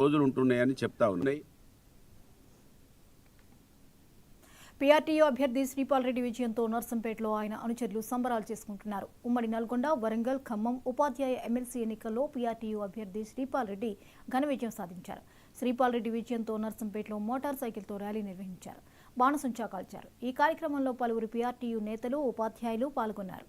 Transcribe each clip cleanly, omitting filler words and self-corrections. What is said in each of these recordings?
రోజులు ఉంటున్నాయని చెప్తా ఉన్నాయి. పీఆర్టీయూ అభ్యర్థి శ్రీపాల్ రెడ్డి విజయంతో నర్సంపేటలో ఆయన అనుచరులు సంబరాలు చేసుకుంటున్నారు. ఉమ్మడి నల్గొండ, వరంగల్, ఖమ్మం ఉపాధ్యాయ ఎమ్మెల్సీ ఎన్నికల్లో పీఆర్టీయూ అభ్యర్థి శ్రీపాల్ రెడ్డి ఘన విజయం సాధించారు. శ్రీపాల్ రెడ్డి విజయంతో నర్సంపేటలో మోటార్ సైకిల్తో ర్యాలీ నిర్వహించారు. బాణసంచా కాల్చారు. ఈ కార్యక్రమంలో పలువురు పీఆర్టీయూ నేతలు, ఉపాధ్యాయులు పాల్గొన్నారు.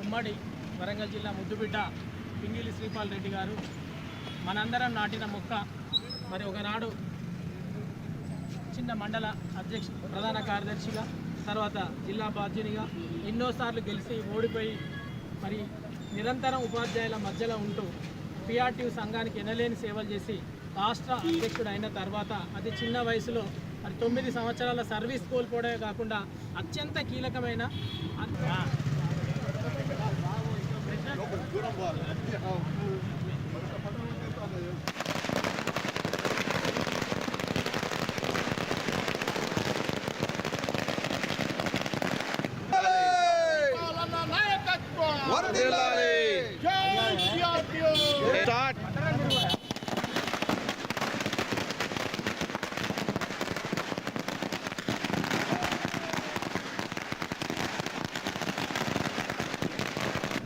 ఉమ్మడి వరంగల్ జిల్లా ముద్దుబిడ్డ పింగిలి శ్రీపాల్ రెడ్డి గారు మనందరం నాటిన మొక్క. మరి ఒకనాడు చిన్న మండల ప్రధాన కార్యదర్శిగా, తర్వాత జిల్లా బాధ్యునిగా ఎన్నోసార్లు గెలిచి ఓడిపోయి మరి నిరంతరం ఉపాధ్యాయుల మధ్యలో ఉంటూ పీఆర్టీయూ సంఘానికి ఎనలేని సేవలు చేసి రాష్ట్ర అధ్యక్షుడు అయిన తర్వాత అతి చిన్న వయసులో మరి 9 సంవత్సరాల సర్వీస్ కోల్పోవడమే కాకుండా అత్యంత కీలకమైన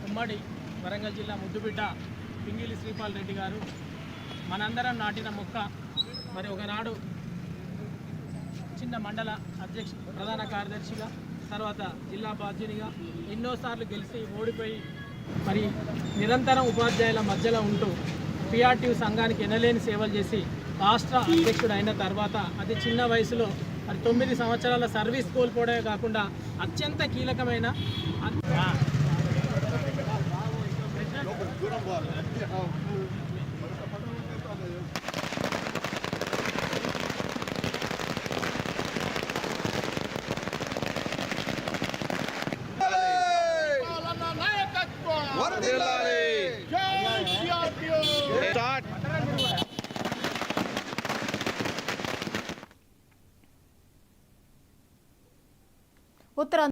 ఉమ్మడి వరంగల్ జిల్లా ముద్దుబిడ్డ పింగిలి శ్రీపాల్ రెడ్డి గారు మనందరం నాటిన మొక్క. మరి ఒకనాడు చిన్న మండల ప్రధాన కార్యదర్శిగా, తర్వాత జిల్లా బాధ్యునిగా ఎన్నోసార్లు గెలిచి ఓడిపోయి మరి నిరంతరం ఉపాధ్యాయుల మధ్యలో ఉంటూ పీఆర్టీయూ సంఘానికి ఎనలేని సేవలు చేసి రాష్ట్ర అధ్యక్షుడు అయిన తర్వాత అతి చిన్న వయసులో మరి 9 సంవత్సరాల సర్వీస్ కోల్పోవడమే కాకుండా అత్యంత కీలకమైన ఉత్తరాంధ్ర